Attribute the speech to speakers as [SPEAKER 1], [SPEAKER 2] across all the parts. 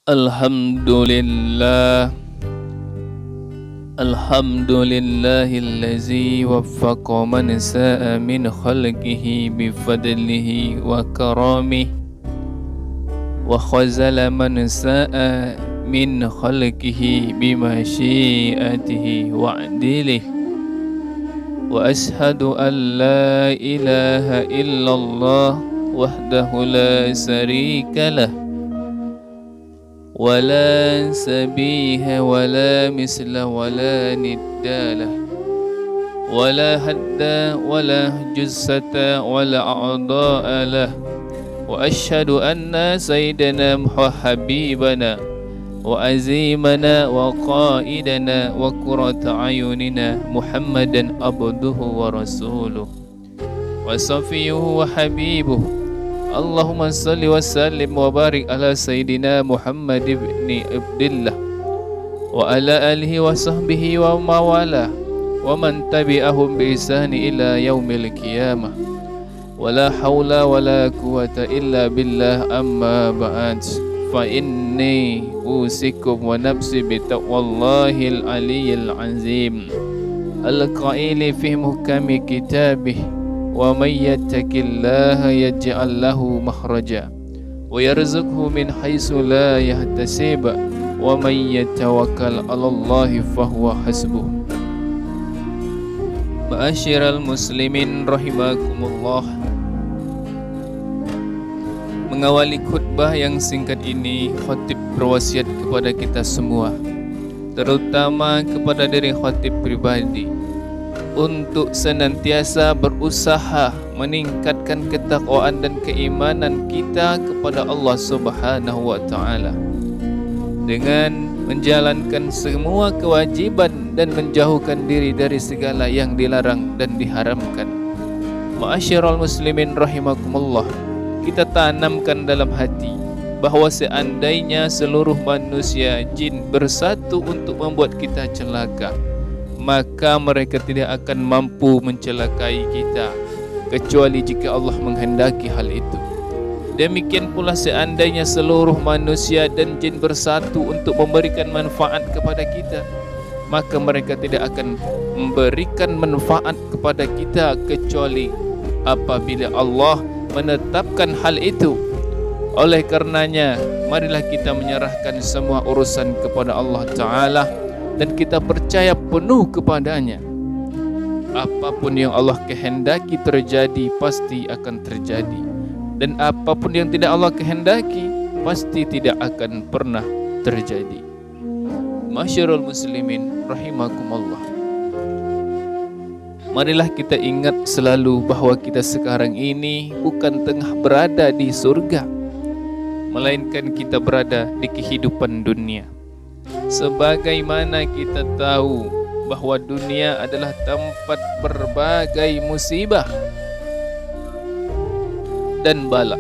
[SPEAKER 1] Alhamdulillah, Alhamdulillahillazi waffaqa man sa'a min khalqihi bifadlihi wa karamih wa khazala man sa'a min khalqihi bimasyiatihi wa adilih. Wa ashhadu an la ilaha illallah wahdahu la syarika lah wala sabiha wala misla wala niddalah wala hadda wala jussata wala a'da'alah. Wa ashhadu anna sayyidana wa habibana wa azimana wa qaidana wa qurrata ayunina Muhammadan abduhu wa rasuluh wa safiyuhu wa habibuhu. Allahumma salli wa sallim wa barik ala Sayyidina Muhammad ibn Abdillah wa ala alihi wa sahbihi wa mawala wa man tabi'ahum bi ihsani ila yaumil qiyamah. Wa la hawla wa la quwata illa billah, amma ba'd. Fa inni usikum wa nafsi bi taqwallahil aliyyil azim al-qaili fi muhkami kitabih. Wa may yattaqillaha yaj'al lahu makhraja wa yarzuqhu min haitsu la yahtasib wa may yatawakkal 'alallahi fahuwa hasbuh. Ma'asyiral muslimin rahimakumullah. Mengawali khutbah yang singkat ini, khatib berwasiat kepada kita semua, terutama kepada diri khatib pribadi, untuk senantiasa berusaha meningkatkan ketakwaan dan keimanan kita kepada Allah Subhanahu wa Ta'ala dengan menjalankan semua kewajiban dan menjauhkan diri dari segala yang dilarang dan diharamkan. Ma'asyiral muslimin rahimakumullah, kita tanamkan dalam hati bahawa seandainya seluruh manusia jin bersatu untuk membuat kita celaka, maka mereka tidak akan mampu mencelakai kita kecuali jika Allah menghendaki hal itu. Demikian pula seandainya seluruh manusia dan jin bersatu untuk memberikan manfaat kepada kita, maka mereka tidak akan memberikan manfaat kepada kita kecuali apabila Allah menetapkan hal itu. Oleh karenanya, marilah kita menyerahkan semua urusan kepada Allah Ta'ala dan kita percaya penuh kepadanya. Apapun yang Allah kehendaki terjadi, pasti akan terjadi. Dan apapun yang tidak Allah kehendaki, pasti tidak akan pernah terjadi. Masyarul muslimin rahimakumullah. Marilah kita ingat selalu bahawa kita sekarang ini bukan tengah berada di surga, melainkan kita berada di kehidupan dunia. Sebagaimana kita tahu bahawa dunia adalah tempat berbagai musibah dan bala.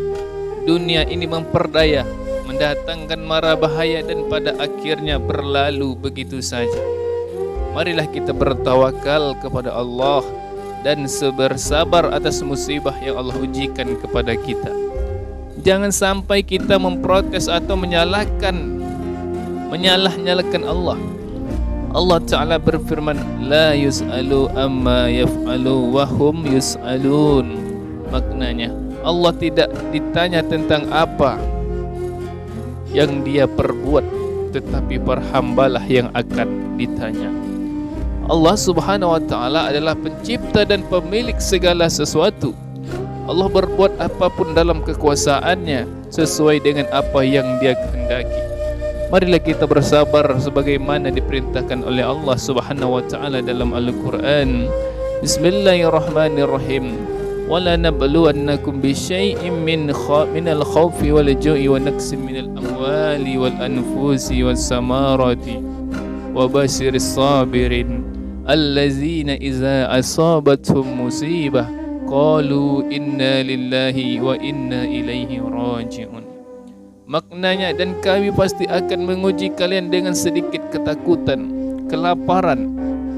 [SPEAKER 1] Dunia ini memperdaya, mendatangkan mara bahaya dan pada akhirnya berlalu begitu saja. Marilah kita bertawakal kepada Allah dan bersabar atas musibah yang Allah ujikan kepada kita. Jangan sampai kita memprotes atau menyalah-nyalakan Allah. Allah Ta'ala berfirman, la yus'alu amma yaf'alu wa hum yus'alun. Maknanya, Allah tidak ditanya tentang apa yang dia perbuat, tetapi para hambalah yang akan ditanya. Allah Subhanahu wa Ta'ala adalah pencipta dan pemilik segala sesuatu. Allah berbuat apapun dalam kekuasaannya sesuai dengan apa yang dia kehendaki. Marilah kita bersabar sebagaimana diperintahkan oleh Allah Subhanahu wa Ta'ala dalam Al-Quran. Bismillahirrahmanirrahim. Wala nabluwannakum bisyai'in minal khawfi wal ju'i wa naqsin minal amwali wal anfusi was samarati wa basyiris sabirin allazina iza asabatuhum musibah qalu inna lillahi wa inna ilaihi raji'un. Maknanya, dan kami pasti akan menguji kalian dengan sedikit ketakutan, kelaparan,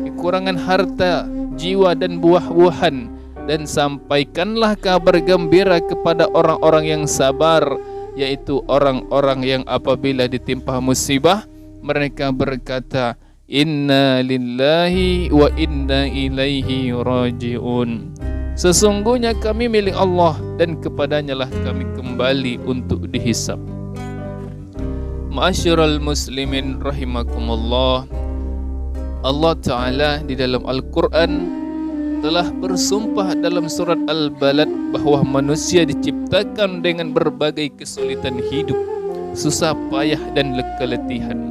[SPEAKER 1] kekurangan harta, jiwa dan buah-buahan, dan sampaikanlah kabar gembira kepada orang-orang yang sabar, yaitu orang-orang yang apabila ditimpa musibah mereka berkata, inna lillahi wa inna ilaihi raji'un. Sesungguhnya kami milik Allah dan kepadanya lah kami kembali untuk dihisab. Ma'asyiral muslimin rahimakumullah, Allah Ta'ala di dalam Al-Quran telah bersumpah dalam surat Al-Balad bahwa manusia diciptakan dengan berbagai kesulitan hidup, susah payah dan keletihan.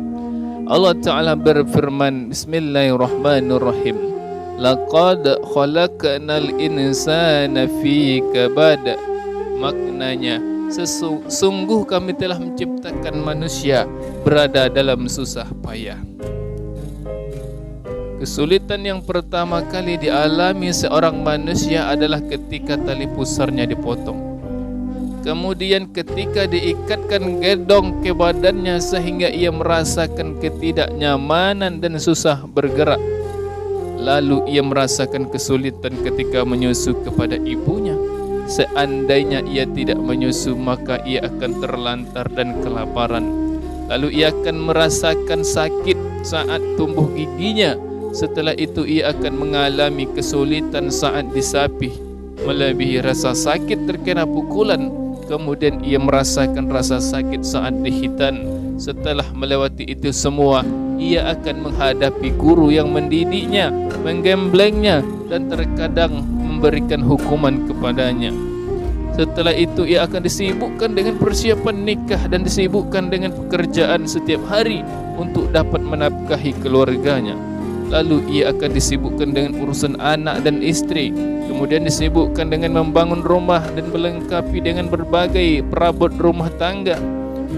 [SPEAKER 1] Allah Ta'ala berfirman, Bismillahirrahmanirrahim, laqad khalaqnal insana fi kabad. Maknanya, sesungguh kami telah menciptakan manusia berada dalam susah payah. Kesulitan yang pertama kali dialami seorang manusia adalah ketika tali pusarnya dipotong. Kemudian ketika diikatkan gedong ke badannya sehingga ia merasakan ketidaknyamanan dan susah bergerak. Lalu ia merasakan kesulitan ketika menyusu kepada ibunya. Seandainya ia tidak menyusu maka ia akan terlantar dan kelaparan. Lalu ia akan merasakan sakit saat tumbuh giginya. Setelah itu ia akan mengalami kesulitan saat disapih, melebihi rasa sakit terkena pukulan. Kemudian ia merasakan rasa sakit saat dihitan. Setelah melewati itu semua, ia akan menghadapi guru yang mendidiknya, menggemblengnya, dan terkadang memberikan hukuman kepadanya. Setelah itu ia akan disibukkan dengan persiapan nikah dan disibukkan dengan pekerjaan setiap hari untuk dapat menafkahi keluarganya. Lalu ia akan disibukkan dengan urusan anak dan istri. Kemudian disibukkan dengan membangun rumah dan melengkapi dengan berbagai perabot rumah tangga.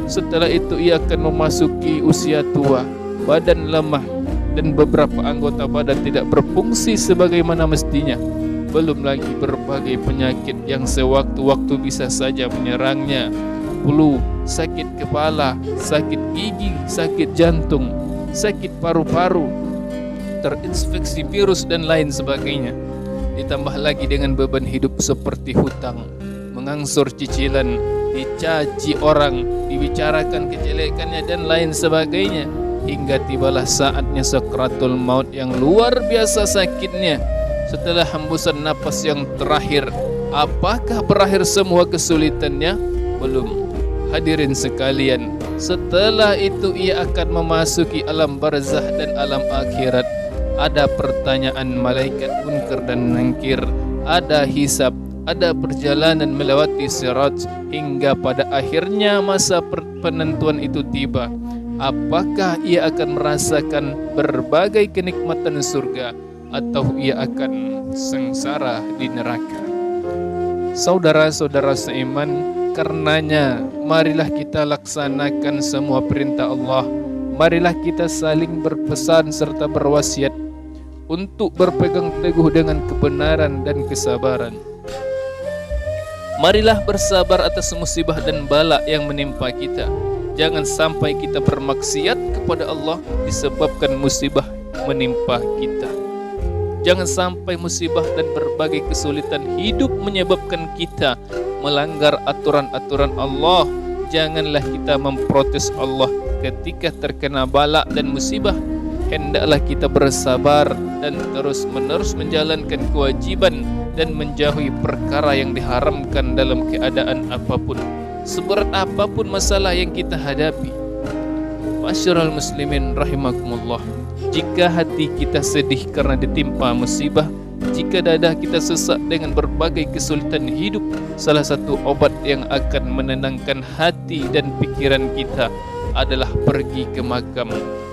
[SPEAKER 1] Setelah itu ia akan memasuki usia tua, badan lemah, dan beberapa anggota badan tidak berfungsi sebagaimana mestinya. Belum lagi berbagai penyakit yang sewaktu-waktu bisa saja menyerangnya. Flu, sakit kepala, sakit gigi, sakit jantung, sakit paru-paru, terinfeksi virus dan lain sebagainya. Ditambah lagi dengan beban hidup seperti hutang, mengangsur cicilan, dicaci orang, dibicarakan kejelekannya dan lain sebagainya. Hingga tibalah saatnya sakratul maut yang luar biasa sakitnya. Setelah hembusan napas yang terakhir, apakah berakhir semua kesulitannya? Belum. Hadirin sekalian, setelah itu ia akan memasuki alam barzah dan alam akhirat. Ada pertanyaan malaikat munkar dan nakir, ada hisab, ada perjalanan melewati sirat, hingga pada akhirnya masa penentuan itu tiba. Apakah ia akan merasakan berbagai kenikmatan surga atau ia akan sengsara di neraka? Saudara-saudara seiman, karenanya marilah kita laksanakan semua perintah Allah. Marilah kita saling berpesan serta berwasiat untuk berpegang teguh dengan kebenaran dan kesabaran. Marilah bersabar atas musibah dan bala yang menimpa kita. Jangan sampai kita bermaksiat kepada Allah disebabkan musibah menimpa kita. Jangan sampai musibah dan berbagai kesulitan hidup menyebabkan kita melanggar aturan-aturan Allah. Janganlah kita memprotes Allah ketika terkena bala dan musibah. Hendaklah kita bersabar dan terus-menerus menjalankan kewajiban dan menjauhi perkara yang diharamkan dalam keadaan apapun, seberat apapun masalah yang kita hadapi. Ma'asyiral muslimin rahimakumullah, jika hati kita sedih karena ditimpa musibah, jika dada kita sesak dengan berbagai kesulitan hidup, salah satu obat yang akan menenangkan hati dan pikiran kita adalah pergi ke makam.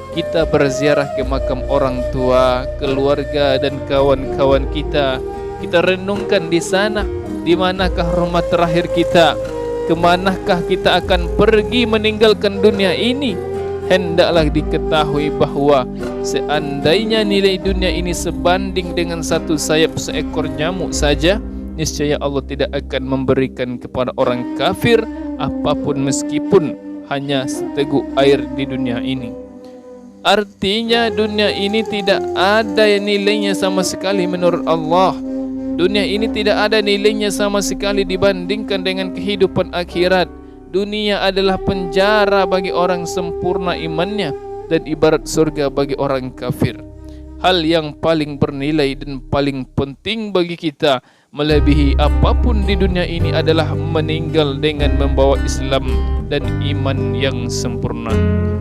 [SPEAKER 1] Kita berziarah ke makam orang tua, keluarga dan kawan-kawan kita. Kita renungkan di sana, di manakah rumah terakhir kita? Kemanakah kita akan pergi meninggalkan dunia ini? Hendaklah diketahui bahwa seandainya nilai dunia ini sebanding dengan satu sayap seekor nyamuk saja, niscaya Allah tidak akan memberikan kepada orang kafir apapun meskipun hanya seteguk air di dunia ini. Artinya dunia ini tidak ada nilainya sama sekali menurut Allah. Dunia ini tidak ada nilainya sama sekali dibandingkan dengan kehidupan akhirat. Dunia adalah penjara bagi orang sempurna imannya dan ibarat surga bagi orang kafir. Hal yang paling bernilai dan paling penting bagi kita melebihi apapun di dunia ini adalah meninggal dengan membawa Islam dan iman yang sempurna.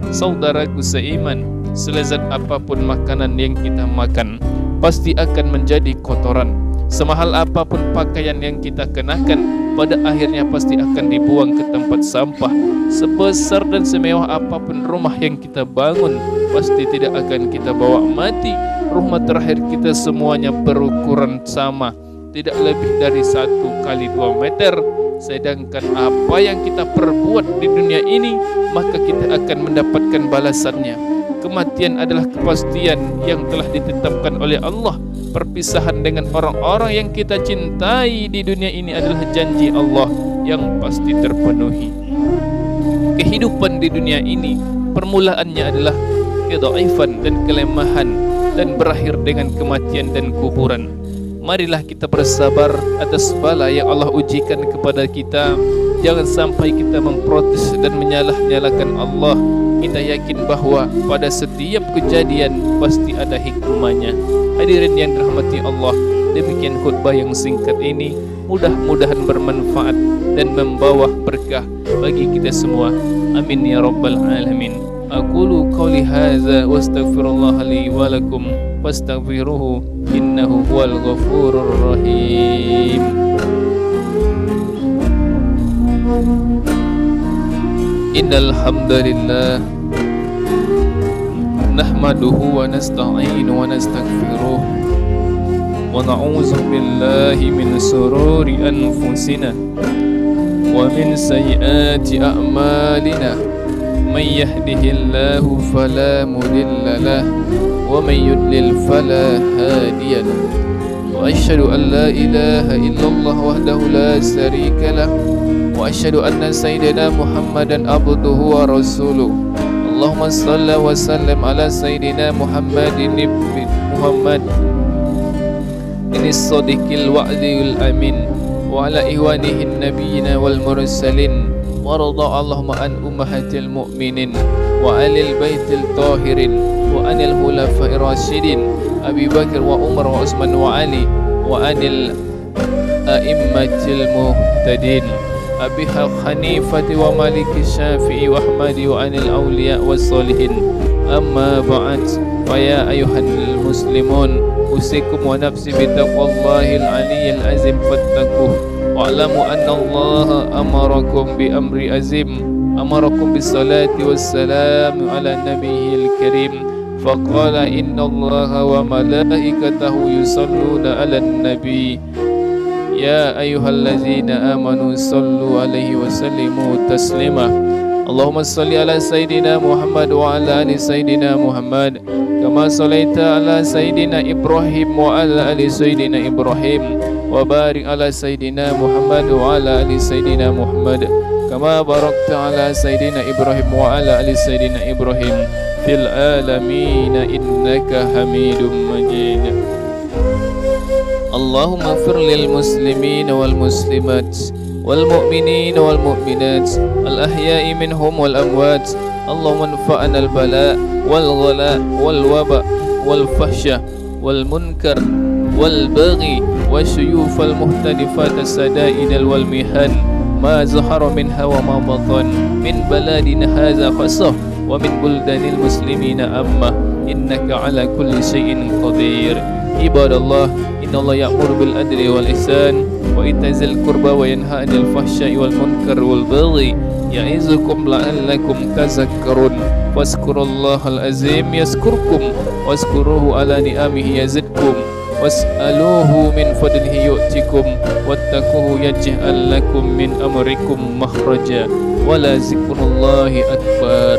[SPEAKER 1] Saudaraku seiman, selezat apapun makanan yang kita makan pasti akan menjadi kotoran. Semahal apapun pakaian yang kita kenakan, pada akhirnya pasti akan dibuang ke tempat sampah. Sebesar dan semewah apapun rumah yang kita bangun, pasti tidak akan kita bawa mati. Rumah terakhir kita semuanya berukuran sama, tidak lebih dari 1 kali 2 meter. Sedangkan apa yang kita perbuat di dunia ini, maka kita akan mendapatkan balasannya. Kematian adalah kepastian yang telah ditetapkan oleh Allah. Perpisahan dengan orang-orang yang kita cintai di dunia ini adalah janji Allah yang pasti terpenuhi. Kehidupan di dunia ini permulaannya adalah kedhaifan dan kelemahan dan berakhir dengan kematian dan kuburan. Marilah kita bersabar atas bala yang Allah ujikan kepada kita. Jangan sampai kita memprotes dan menyalah-nyalakan Allah. Kita yakin bahwa pada setiap kejadian pasti ada hikmahnya. Hadirin yang dirahmati Allah, demikian khutbah yang singkat ini mudah-mudahan bermanfaat dan membawa berkah bagi kita semua. Amin ya rabbal alamin. Aqulu qawli hadza wa astaghfirullah li wa lakum fastaghfiruhu innahu huwal ghafurur rahim. Innal hamdalillah nahmaduhu wa nasta'inu wa nastaghfiruh wa na'udzu billahi min shururi anfusina wa min sayyiati a'malina. May yahdihillahu fala mudilla lahu wa may yudlil fala hadiya lahu. Wa asyhadu an la ilaha illallah wahdahu la syarika lahu wa asyhadu anna sayyidina Muhammadan abduhu wa rasuluh. Allahumma salli wa sallim ala sayyidina Muhammadin ibn Muhammad ini sadiqil wa'dil amin wa ala ihwanihi nabiyina wal mursalin wa radha Allahumma an ummahatil mu'minin wa alil baitil tahirin wa anil khulafa'ir rasyidin Abi Bakar wa Umar wa Utsman wa Ali wa anil a'immatil muhtadin Abi Hanifati wa Maliki Syafi'i wa Ahmadi wa anil awliya wa salihin. Amma ba'd, fa ya ayuhal muslimun, usikum wa nafsi bitaqwallahil aliyyil azim fattaquh. Wa'lamu anna Allah amarakum bi amri azim, amarakum bis salati was salam ala nabiyil karim. Faqala inna Allah wa malaikatahu yusalluna ala nabi. Ya ayyuhallazina amanu sallu alaihi wa sallimu taslima. Allahumma salli ala sayyidina Muhammad wa ala ali sayyidina Muhammad kama sallaita ala sayyidina Ibrahim wa ala ali sayyidina Ibrahim wa barik ala sayyidina Muhammad wa ala ali sayyidina Muhammad kama barakta ala sayyidina Ibrahim wa ala ali sayyidina Ibrahim fil alamin innaka Hamidum Majid. Allahumma ighfir lil muslimin wal muslimat wal mu'minin wal mu'minat al ahya'i minhum wal amwat. Allahumma anfa'na al bala wal ghala wal waba wal fahsya wal munkar wal baghi wasyuyuf al muhtadifat as-sada'id wal mihan ma zahara minha wa ma batan min baladina hadza khassah wa min buldanil muslimina amma innaka ala kulli syai'in qadir. Ibadallah, innallaha ya'muru bil adli wal ihsan wa itazil qurba wa yanha 'anil fahsya'i wal munkar wal baghi ya'izukum la'allakum tazakkarun. Wazkurullahal azim yazkurkum wazkuruhu ala ni'amihi yazidkum was'aluhu min fadlihi yu'tikum wattaquhu yaj'al lakum min amrikum makhraja wa la zikrullahi akbar.